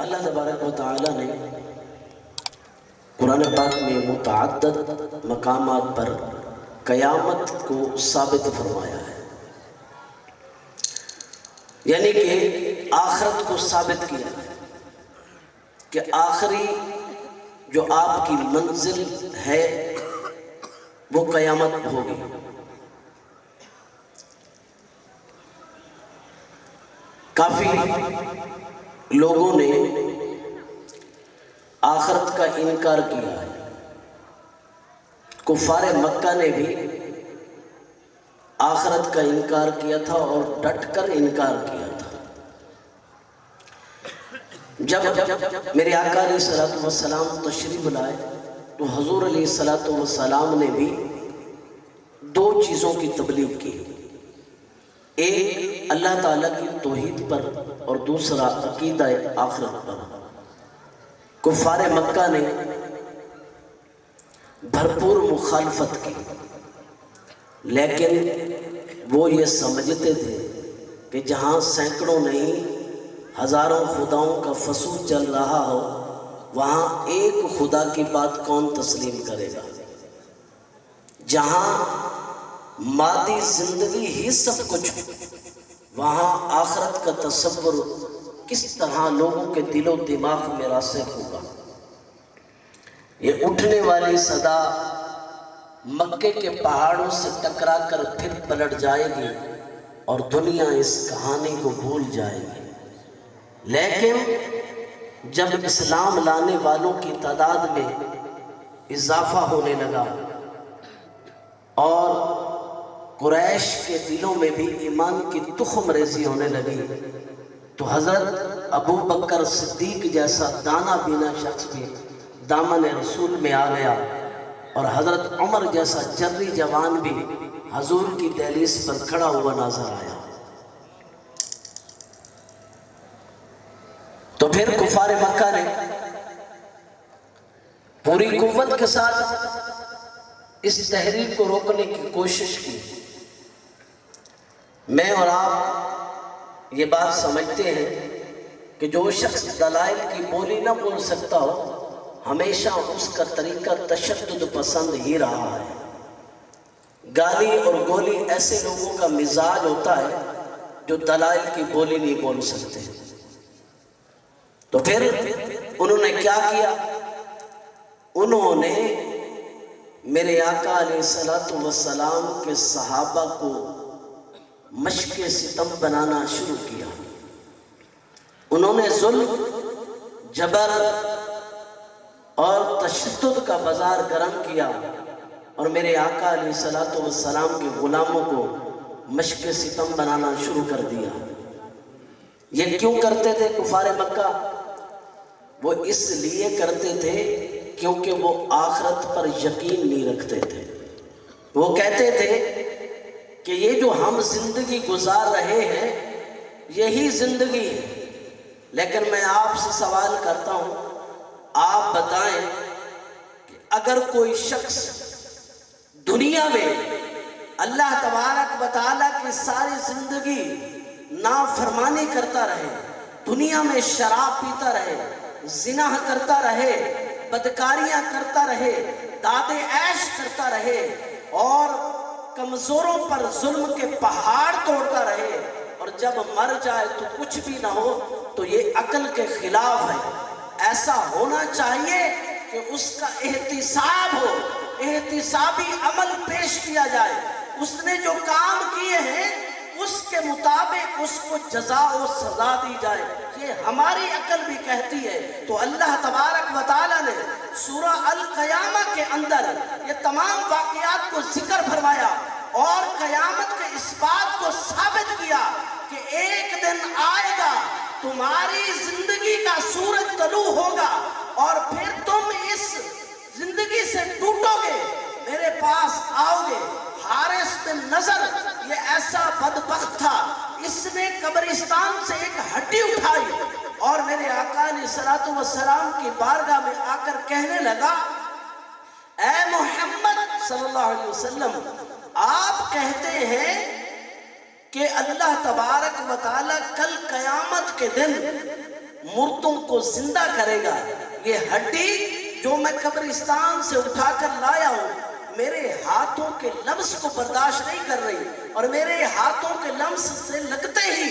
اللہ تبارک و تعالی نے قرآن پاک میں متعدد مقامات پر قیامت کو ثابت فرمایا ہے، یعنی کہ آخرت کو ثابت کیا ہے کہ آخری جو آپ کی منزل ہے وہ قیامت ہوگی۔ کافی لوگوں نے آخرت کا انکار کیا ہے، کفار مکہ نے بھی آخرت کا انکار کیا تھا اور ڈٹ کر انکار کیا تھا۔ جب میرے آقا علیہ الصلوۃ والسلام تشریف لائے تو حضور علیہ الصلوۃ والسلام نے بھی دو چیزوں کی تبلیغ کی، ایک اللہ تعالیٰ کی توحید پر اور دوسرا عقیدہ آخرت پر۔ کفار مکہ نے بھرپور مخالفت کی، لیکن وہ یہ سمجھتے تھے کہ جہاں سینکڑوں نہیں ہزاروں خداؤں کا فسود چل رہا ہو وہاں ایک خدا کی بات کون تسلیم کرے گا۔ جہاں مادی زندگی ہی سب کچھ، وہاں آخرت کا تصور کس طرح لوگوں کے دل و دماغ میں راسخ ہوگا۔ یہ اٹھنے والی صدا مکے کے پہاڑوں سے ٹکرا کر پھر پلٹ جائے گی اور دنیا اس کہانی کو بھول جائے گی، لیکن جب اسلام لانے والوں کی تعداد میں اضافہ ہونے لگا اور قریش کے دلوں میں بھی ایمان کی تخم ریزی ہونے لگی تو حضرت ابو بکر صدیق جیسا دانا بینا شخص بھی دامن رسول میں آ گیا، اور حضرت عمر جیسا جری جوان بھی حضور کی دہلیز پر کھڑا ہوا نظر آیا۔ تو پھر کفار مکہ نے پوری قوت کے ساتھ اس تحریک کو روکنے کی کوشش کی۔ میں اور آپ یہ بات سمجھتے ہیں کہ جو شخص دلائل کی بولی نہ بول سکتا ہو ہمیشہ اس کا طریقہ تشدد پسند ہی رہا ہے۔ گالی اور گولی ایسے لوگوں کا مزاج ہوتا ہے جو دلائل کی بولی نہیں بول سکتے۔ تو پھر انہوں نے کیا کیا؟ انہوں نے میرے آقا علیہ الصلوۃ والسلام کے صحابہ کو مشق ستم بنانا شروع کیا۔ انہوں نے ظلم، جبر اور تشدد کا بازار گرم کیا اور میرے آقا علیہ الصلوۃ والسلام کے غلاموں کو مشق ستم بنانا شروع کر دیا۔ یہ کیوں کرتے تھے کفار مکہ؟ وہ اس لیے کرتے تھے کیونکہ وہ آخرت پر یقین نہیں رکھتے تھے۔ وہ کہتے تھے کہ یہ جو ہم زندگی گزار رہے ہیں یہی زندگی ہے، لیکن میں آپ سے سوال کرتا ہوں، آپ بتائیں کہ اگر کوئی شخص دنیا میں اللہ تبارک و تعالیٰ کی ساری زندگی نافرمانی کرتا رہے، دنیا میں شراب پیتا رہے، زنا کرتا رہے، بدکاریاں کرتا رہے، داد عیش کرتا رہے اور کمزوروں پر ظلم کے پہاڑ توڑتا رہے اور جب مر جائے تو کچھ بھی نہ ہو، تو یہ عقل کے خلاف ہے۔ ایسا ہونا چاہیے کہ اس کا احتساب ہو، احتسابی عمل پیش کیا جائے، اس نے جو کام کیے ہیں اس کے مطابق اس کو جزا و سزا دی جائے، یہ ہماری عقل بھی کہتی ہے۔ تو اللہ تبارک و تعالیٰ نے سورہ القیامہ کے اندر یہ تمام واقعات کو ذکر فرمایا اور قیامت کے اس بات کو ثابت کیا کہ ایک دن آئے گا تمہاری زندگی کا سورج طلوع ہوگا اور پھر تم اس زندگی سے ٹوٹو گے، میرے پاس آؤ گے۔ حارث بن نضر یہ ایسا بدبخت تھا، اس نے قبرستان سے ایک ہڈی اٹھائی اور میرے آقا علیہ الصلوۃ والسلام کی بارگاہ میں آ کر کہنے لگا، اے محمد صلی اللہ علیہ وسلم، آپ کہتے ہیں کہ اللہ تبارک و تعالیٰ کل قیامت کے دن مردوں کو زندہ کرے گا. یہ ہڈی جو میں قبرستان سے اٹھا کر لایا ہوں میرے ہاتھوں کے لمس کو برداشت نہیں کر رہی, اور میرے ہاتھوں کے لمس سے لگتے ہی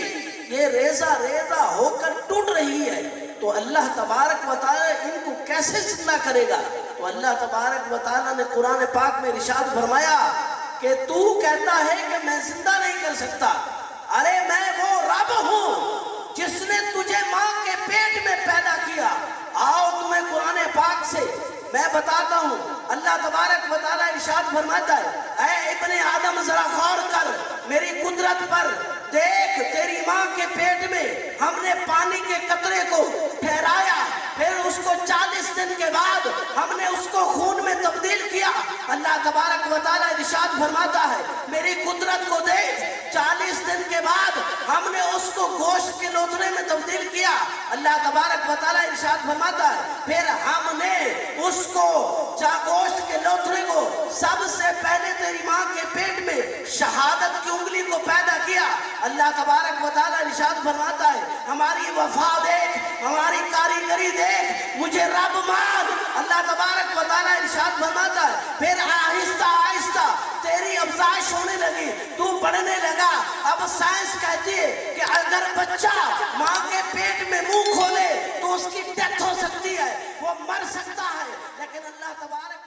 یہ ریزہ ریزہ ہو کر ٹوٹ رہی ہے. تو اللہ تبارک و تعالی ان کو کیسے زندہ کرے گا؟ تو اللہ تبارک و تعالی نے قرآن پاک میں ارشاد فرمایا کہ تو کہتا ہے کہ میں زندہ نہیں کر سکتا. ارے میں وہ رب ہوں جس نے تجھے ماں کے پیٹ میں پیدا کیا. آؤ تمہیں قرآن پاک سے میں بتاتا ہوں. اللہ تبارک و تعالی ارشاد فرماتا ہے اے ابن آدم ذرا غور کر میری قدرت پر. دیکھ تیری ماں کے پیٹ میں ہم نے پانی کے قطرے کو ٹھہرایا, پھر اس کو 40 دن کے بعد ہم نے اس کو خون میں تبدیل کیا. اللہ تبارک و تعالی ارشاد فرماتا ہے میری قدرت کو دیکھ, 40 دن کے بعد ہم نے اس کو گوشت کے لوتھڑے میں تبدیل کیا. اللہ تبارک و تعالی ارشاد فرماتا ہے پھر ہم نے اس کو گوشت کے لوتھڑے کو سب سے پہلے تیری ماں کے پیٹ میں شہادت کی انگلی کو پیدا کیا. اللہ تبارک و تعالی ارشاد فرماتا ہے ہماری وفا دیکھ, ہماری کاریگری دیکھ, مجھے رب مان. اللہ تبارک و تعالی ارشاد فرماتا ہے پھر آہستہ آہستہ تیری افزائش ہونے لگی, تو بڑھنے لگا. اب سائنس کہتی ہے کہ اگر بچہ ماں کے پیٹ میں منہ کھولے تو اس کی ڈیتھ ہو سکتی ہے, وہ مر سکتا ہے, لیکن اللہ تبارک